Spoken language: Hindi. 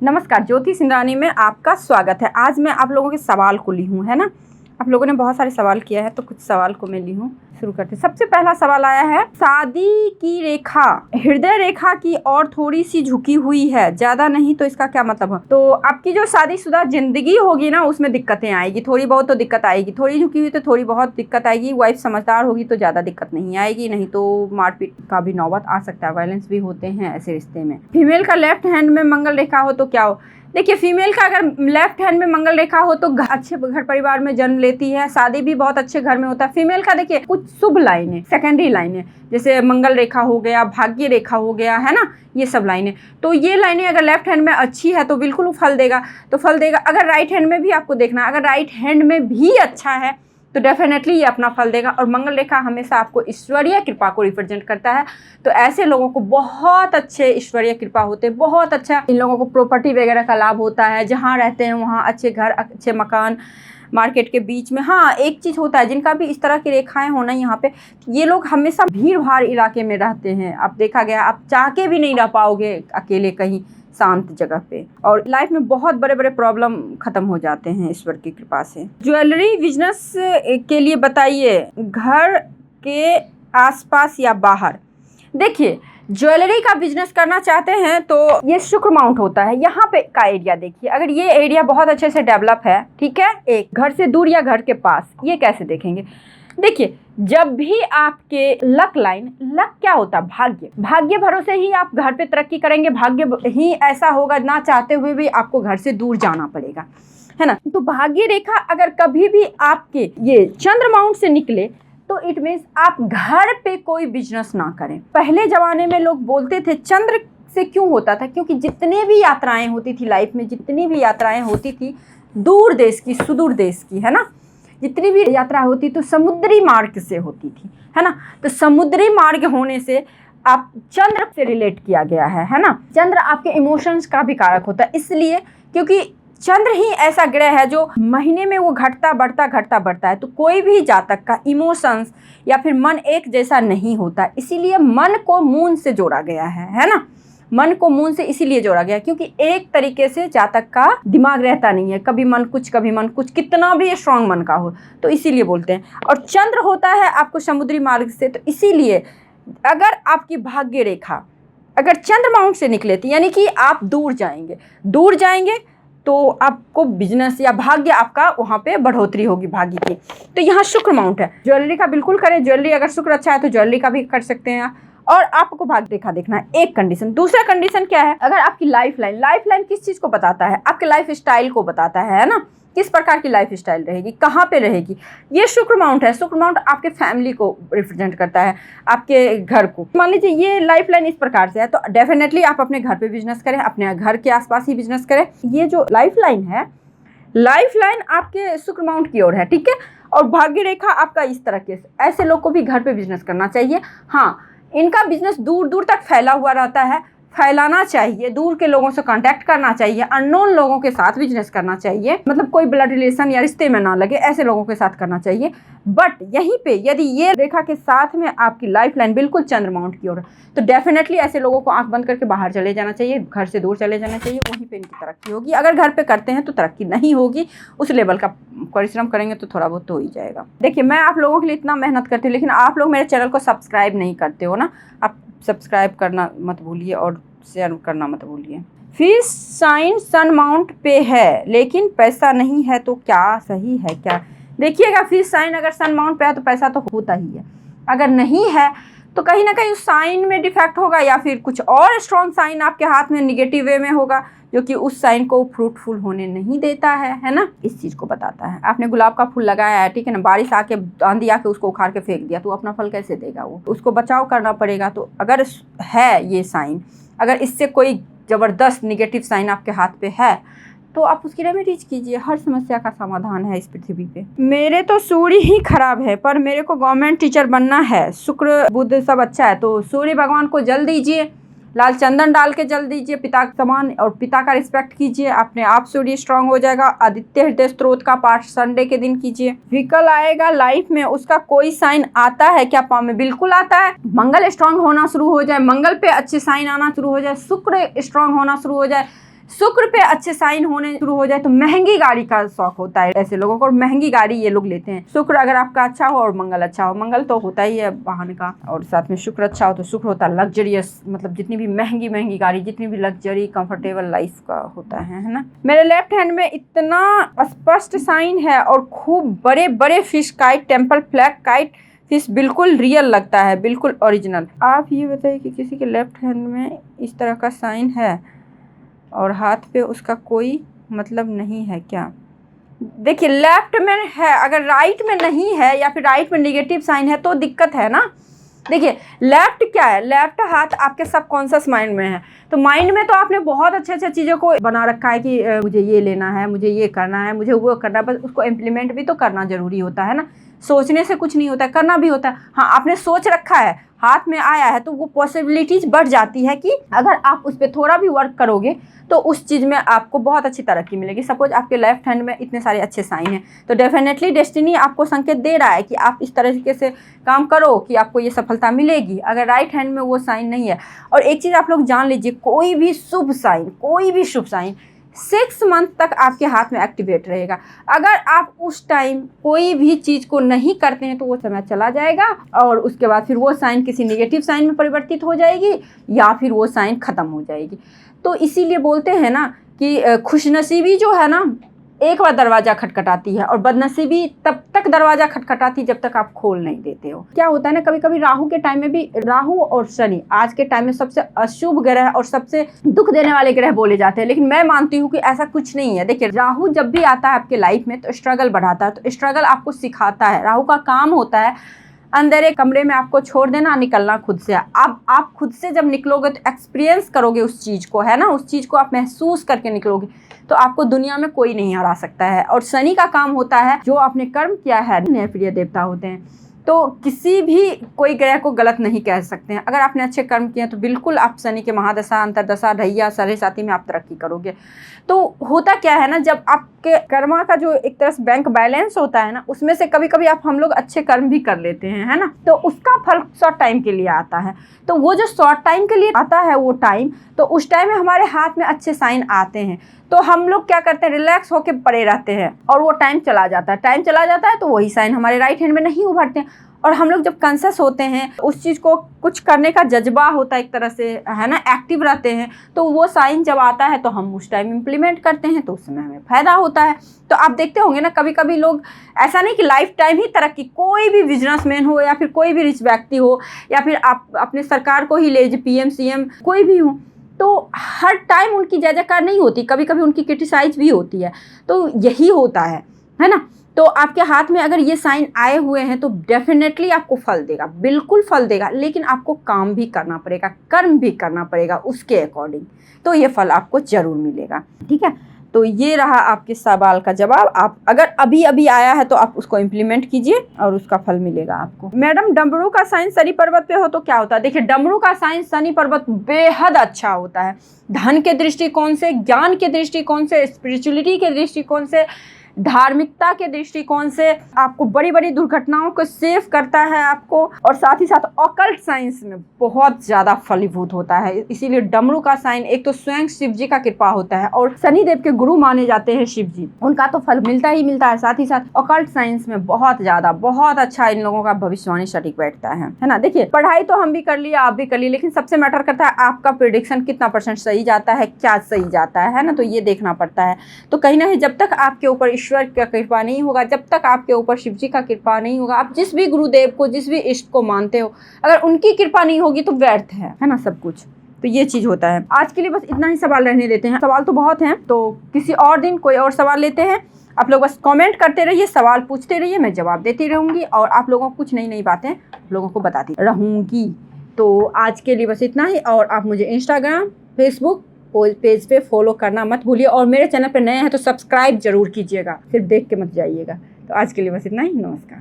नमस्कार, ज्योति सिंधरानी में आपका स्वागत है। आज मैं आप लोगों के सवाल को ली हूँ, है ना। आप लोगों ने बहुत सारे सवाल किया है तो कुछ सवाल को मैं ली हूँ। शुरू करते हैं। सबसे पहला सवाल आया है, शादी की रेखा हृदय रेखा की और थोड़ी सी झुकी हुई है, ज्यादा नहीं, तो इसका क्या मतलब है। तो आपकी जो शादीशुदा जिंदगी होगी ना, उसमें दिक्कतें आएगी, थोड़ी बहुत तो दिक्कत आएगी, थोड़ी झुकी हुई तो थोड़ी बहुत दिक्कत आएगी। वाइफ समझदार होगी तो ज्यादा दिक्कत नहीं आएगी, नहीं तो मारपीट का भी नौबत आ सकता है। वायलेंस भी होते हैं ऐसे रिश्ते में। फीमेल का लेफ्ट हैंड में मंगल रेखा हो तो क्या हो। देखिए, फीमेल का अगर लेफ्ट हैंड में मंगल रेखा हो तो अच्छे घर परिवार में जन्म लेती है, शादी भी बहुत अच्छे घर में होता है। फीमेल का देखिए कुछ शुभ लाइनें, सेकेंडरी लाइनें, जैसे मंगल रेखा हो गया, भाग्य रेखा हो गया, है ना, ये सब लाइनें। तो ये लाइनें अगर लेफ्ट हैंड में अच्छी है तो बिल्कुल फल देगा, तो फल देगा। अगर राइट हैंड में भी आपको देखना, अगर राइट हैंड में भी अच्छा है तो डेफिनेटली ये अपना फल देगा। और मंगल रेखा हमेशा आपको ईश्वरीय कृपा को रिप्रेजेंट करता है, तो ऐसे लोगों को बहुत अच्छे ईश्वरीय कृपा होते हैं, बहुत अच्छा इन लोगों को प्रॉपर्टी वगैरह का लाभ होता है। जहाँ रहते हैं वहाँ अच्छे घर, अच्छे मकान, मार्केट के बीच में। हाँ, एक चीज़ होता है, जिनका भी इस तरह की रेखाएं होना, यहाँ पे ये लोग हमेशा भीड़ भाड़ इलाके में रहते हैं। अब देखा गया, आप चाह के भी नहीं रह पाओगे अकेले कहीं शांत जगह पे, और लाइफ में बहुत बड़े बड़े प्रॉब्लम खत्म हो जाते हैं ईश्वर की कृपा से। ज्वेलरी बिजनेस के लिए बताइए, घर के आसपास या बाहर। देखिए, ज्वेलरी का बिजनेस करना चाहते हैं तो ये शुक्र माउंट होता है, यहाँ पे का एरिया देखिए। अगर ये एरिया बहुत अच्छे से डेवलप है, ठीक है, एक घर से दूर या घर के पास, ये कैसे देखेंगे। देखिए, जब भी आपके लक लाइन, लक क्या होता है, भाग्य, भाग्य भरोसे ही आप घर पे तरक्की करेंगे। भाग्य ही ऐसा होगा, ना चाहते हुए भी आपको घर से दूर जाना पड़ेगा, है ना। तो भाग्य रेखा अगर कभी भी आपके ये चंद्र माउंट से निकले तो इट मीन्स आप घर पे कोई बिजनेस ना करें। पहले जमाने में लोग बोलते थे चंद्र से क्यों होता था, क्योंकि जितने भी यात्राएं होती थी लाइफ में, जितनी भी यात्राएं होती थी दूर देश की, सुदूर देश की, है ना, जितनी भी यात्रा होती तो समुद्री मार्ग से होती थी, है ना। तो समुद्री मार्ग होने से आप चंद्र से रिलेट किया गया है ना। चंद्र आपके इमोशंस का भी कारक होता है, इसलिए क्योंकि चंद्र ही ऐसा ग्रह है जो महीने में वो घटता बढ़ता है। तो कोई भी जातक का इमोशंस या फिर मन एक जैसा नहीं होता, इसीलिए मन को मून से जोड़ा गया है ना। मन को मून से इसीलिए जोड़ा गया क्योंकि एक तरीके से जातक का दिमाग रहता नहीं है, कभी मन कुछ कभी मन कुछ, कितना भी स्ट्रांग मन का हो, तो इसीलिए बोलते हैं। और चंद्र होता है आपको समुद्री मार्ग से, तो इसीलिए अगर आपकी भाग्य रेखा अगर चंद्र माउंट से निकले थी, यानी कि आप दूर जाएंगे तो आपको बिजनेस या भाग्य आपका वहाँ पे बढ़ोतरी होगी भाग्य की। तो यहाँ शुक्र माउंट है, ज्वेलरी का बिल्कुल करें। ज्वेलरी अगर शुक्र अच्छा है तो ज्वेलरी का भी कर सकते हैं। और आपको भाग्य रेखा देखना है, एक कंडीशन। दूसरा कंडीशन क्या है, अगर आपकी लाइफ लाइन किस चीज़ को बताता है, आपके लाइफ स्टाइल को बताता है ना, किस प्रकार की लाइफ स्टाइल रहेगी, कहाँ पे रहेगी। ये शुक्र माउंट है। शुक्र माउंट आपके फैमिली को रिप्रेजेंट करता है, आपके घर को। मान लीजिए ये लाइफ लाइन इस प्रकार से है, तो डेफिनेटली आप अपने घर पे बिजनेस करें, अपने घर के आसपास ही बिजनेस करें। ये जो लाइफ लाइन है, लाइफ लाइन आपके शुक्र माउंट की ओर है, ठीक है। और भाग्य रेखा आपका इस तरह के, ऐसे लोग को भी घर पे बिजनेस करना चाहिए। हाँ, इनका बिजनेस दूर दूर तक फैला हुआ रहता है, फैलाना चाहिए, दूर के लोगों से कांटेक्ट करना चाहिए, अननोन लोगों के साथ बिजनेस करना चाहिए, मतलब कोई ब्लड रिलेशन या रिश्ते में ना लगे ऐसे लोगों के साथ करना चाहिए। बट यहीं पे यदि ये रेखा के साथ में आपकी लाइफ लाइन बिल्कुल चंद्र माउंट की ओर है, तो डेफिनेटली ऐसे लोगों को आंख बंद करके बाहर चले जाना चाहिए, घर से दूर चले जाना चाहिए, वहीं पे इनकी तरक्की होगी। अगर घर पे करते हैं तो तरक्की नहीं होगी, उस लेवल का परिश्रम करेंगे तो थोड़ा बहुत तो हो ही जाएगा। देखिए, मैं आप लोगों के लिए इतना मेहनत करती हूँ, लेकिन आप लोग मेरे चैनल को सब्सक्राइब नहीं करते हो ना। आप सब्सक्राइब करना मत भूलिए और शेयर करना मत भूलिए। फिश साइन सन माउंट पे है लेकिन पैसा नहीं है, तो क्या सही है क्या। देखिएगा, फिश साइन अगर सन माउंट पे है तो पैसा तो होता ही है, अगर नहीं है तो कहीं ना कहीं उस साइन में डिफेक्ट होगा, या फिर कुछ और स्ट्रॉन्ग साइन आपके हाथ में निगेटिव वे में होगा, जो कि उस साइन को फ्रूटफुल होने नहीं देता है ना। इस चीज़ को बताता है। आपने गुलाब का फूल लगाया है, ठीक है ना, बारिश आके आंधी आके उसको उखाड़ के फेंक दिया, तो अपना फल कैसे देगा, वो उसको बचाव करना पड़ेगा। तो अगर है ये साइन, अगर इससे कोई ज़बरदस्त निगेटिव साइन आपके हाथ पे है, तो आप उसकी रेमेडीज कीजिए। हर समस्या का समाधान है इस पृथ्वी पे। मेरे तो सूर्य ही खराब है, पर मेरे को गवर्नमेंट टीचर बनना है। शुक्र बुध सब अच्छा है, तो सूर्य भगवान को जल दीजिए, लाल चंदन डाल के जल दीजिए पिता के समान, और पिता का रिस्पेक्ट कीजिए, अपने आप सूर्य स्ट्रांग हो जाएगा। आदित्य हृदय स्त्रोत का पाठ संडे के दिन कीजिए। विकल आएगा लाइफ में, उसका कोई साइन आता है क्या पाँव में? बिल्कुल आता है। मंगल स्ट्रांग होना शुरू हो जाए, मंगल पे अच्छे साइन आना शुरू हो जाए, शुक्र स्ट्रांग होना शुरू हो जाए, शुक्र पे अच्छे साइन होने शुरू हो जाए तो महंगी गाड़ी का शौक होता है ऐसे लोगों को, और महंगी गाड़ी ये लोग लेते हैं। शुक्र अगर आपका अच्छा हो और मंगल अच्छा हो, मंगल तो होता ही है वाहन का, और साथ में शुक्र अच्छा हो तो शुक्र होता है लग्जरियस, मतलब जितनी भी महंगी महंगी गाड़ी, जितनी भी लग्जरी कंफर्टेबल लाइफ का होता है ना। मेरे लेफ्ट हैंड में इतना स्पष्ट साइन है और खूब बड़े बड़े fish kite, temple flag kite fish, बिल्कुल रियल लगता है, बिल्कुल ओरिजिनल। आप ये बताइए कि किसी के लेफ्ट हैंड में इस तरह का साइन है और हाथ पे उसका कोई मतलब नहीं है क्या? देखिए लेफ्ट में है, अगर राइट में नहीं है या फिर राइट में नेगेटिव साइन है तो दिक्कत है ना। देखिए लेफ्ट क्या है, लेफ्ट हाथ आपके सबकॉन्शियस माइंड में है, तो माइंड में तो आपने बहुत अच्छे अच्छे चीज़ों को बना रखा है कि मुझे ये लेना है, मुझे ये करना है, मुझे वो करना है, बस उसको इम्प्लीमेंट भी तो करना ज़रूरी होता है ना। सोचने से कुछ नहीं होता, करना भी होता है। हाँ आपने सोच रखा है, हाथ में आया है, तो वो पॉसिबिलिटीज़ बढ़ जाती है कि अगर आप उस पर थोड़ा भी वर्क करोगे तो उस चीज़ में आपको बहुत अच्छी तरक्की मिलेगी। सपोज आपके लेफ्ट हैंड में इतने सारे अच्छे साइन हैं तो डेफिनेटली डेस्टिनी आपको संकेत दे रहा है कि आप इस तरीके से काम करो कि आपको ये सफलता मिलेगी। अगर राइट हैंड में वो साइन नहीं है, और एक चीज़ आप लोग जान लीजिए, कोई भी शुभ साइन 6 मंथ तक आपके हाथ में एक्टिवेट रहेगा। अगर आप उस टाइम कोई भी चीज़ को नहीं करते हैं तो वो समय चला जाएगा और उसके बाद फिर वो साइन किसी नेगेटिव साइन में परिवर्तित हो जाएगी या फिर वो साइन ख़त्म हो जाएगी। तो इसीलिए बोलते हैं ना कि खुशनसीबी जो है ना एक बार दरवाज़ा खटखटाती है और बदनसीबी तब तक दरवाज़ा खटखटाती जब तक आप खोल नहीं देते हो। क्या होता है ना, कभी कभी राहु के टाइम में भी, राहु और शनि आज के टाइम में सबसे अशुभ ग्रह और सबसे दुख देने वाले ग्रह बोले जाते हैं, लेकिन मैं मानती हूँ कि ऐसा कुछ नहीं है। देखिए राहु जब भी आता है आपके लाइफ में तो स्ट्रगल बढ़ाता है, तो स्ट्रगल आपको सिखाता है। राहु का काम होता है अंधेरे कमरे में आपको छोड़ देना, निकलना खुद से। अब आप खुद से जब निकलोगे तो एक्सपीरियंस करोगे उस चीज़ को, है ना, उस चीज़ को आप महसूस करके निकलोगे तो आपको दुनिया में कोई नहीं हरा सकता है। और शनि का काम होता है जो आपने कर्म किया है, प्रिय देवता होते हैं, तो किसी भी कोई ग्रह को गलत नहीं कह सकते हैं। अगर आपने अच्छे कर्म किए तो बिल्कुल आप शनि के महादशा, अंतरदशा, ढैया, साढ़े साथी में आप तरक्की करोगे। तो होता क्या है ना, जब आपके कर्मा का जो एक तरह से बैंक बैलेंस होता है ना, उसमें से कभी कभी हम लोग अच्छे कर्म भी कर लेते हैं, है ना, तो उसका फल शॉर्ट टाइम के लिए आता है। तो वो जो शॉर्ट टाइम के लिए आता है वो टाइम, तो उस टाइम में हमारे हाथ में अच्छे साइन आते हैं तो हम लोग क्या करते हैं, रिलैक्स होके पड़े रहते हैं और वो टाइम चला जाता है तो वही साइन हमारे राइट हैंड में नहीं उभरते हैं। और हम लोग जब कॉन्शियस होते हैं, उस चीज़ को कुछ करने का जज्बा होता है एक तरह से, है ना, एक्टिव रहते हैं, तो वो साइन जब आता है तो हम उस टाइम इम्प्लीमेंट करते हैं तो उस समय हमें फ़ायदा होता है। तो आप देखते होंगे ना, कभी कभी लोग, ऐसा नहीं कि लाइफ टाइम ही तरक्की, कोई भी बिजनेसमैन हो या फिर कोई भी रिच व्यक्ति हो या फिर आप अपने सरकार को ही ले लीजिए, PM CM कोई भी हो, तो हर टाइम उनकी जय जयकार नहीं होती, कभी कभी उनकी क्रिटिसाइज भी होती है। तो यही होता है ना। तो आपके हाथ में अगर ये साइन आए हुए हैं तो डेफिनेटली आपको फल देगा, बिल्कुल फल देगा, लेकिन आपको काम भी करना पड़ेगा, कर्म भी करना पड़ेगा उसके अकॉर्डिंग, तो ये फल आपको ज़रूर मिलेगा। ठीक है, तो ये रहा आपके सवाल का जवाब। आप अगर अभी अभी आया है तो आप उसको इम्प्लीमेंट कीजिए और उसका फल मिलेगा आपको। मैडम डमरू का साइन शनि पर्वत पे हो तो क्या होता है? देखिए डमरू का साइन शनि पर्वत बेहद अच्छा होता है, धन के दृष्टिकोण से, ज्ञान के दृष्टिकोण से, स्पिरिचुअलिटी के दृष्टिकोण से, धार्मिकता के दृष्टिकोण से, आपको बड़ी बड़ी दुर्घटनाओं को सेव करता है आपको, और साथ ही साथ ऑकल्ट साइंस में बहुत ज़्यादा फलीभूत होता है। इसीलिए डमरू का साइन एक तो स्वयं शिव जी का कृपा होता है और शनिदेव के गुरु माने जाते हैं शिव जी, उनका तो फल मिलता ही मिलता है। साथ ही साथ ऑकल्ट साइंस में बहुत अच्छा इन लोगों का भविष्यवाणी सटीक बैठता है ना। देखिए पढ़ाई तो हम भी कर लिया, आप भी कर लिए, लेकिन सबसे मैटर करता है आपका प्रेडिक्शन कितना % सही जाता है, क्या सही जाता है ना, तो ये देखना पड़ता है। तो कहीं ना कहीं जब तक आपके ऊपर ईश्वर का कृपा नहीं होगा, जब तक आपके ऊपर शिव जी का कृपा नहीं होगा, आप जिस भी गुरुदेव को, जिस भी इष्ट को मानते हो, अगर उनकी कृपा नहीं होगी तो व्यर्थ है ना सब कुछ। तो ये चीज होता है। आज के लिए बस इतना ही सवाल रहने देते हैं, सवाल तो बहुत हैं, तो किसी और दिन कोई और सवाल लेते हैं। आप लोग बस कमेंट करते रहिए, सवाल पूछते रहिए, मैं जवाब देती रहूँगी और आप लोगों को कुछ नई नई बातें लोगों को बताती रहूँगी। तो आज के लिए बस इतना ही, और आप मुझे इंस्टाग्राम, फेसबुक पेज पे फॉलो करना मत भूलिए, और मेरे चैनल पे नए हैं तो सब्सक्राइब जरूर कीजिएगा, सिर्फ देख के मत जाइएगा। तो आज के लिए बस इतना ही, नमस्कार।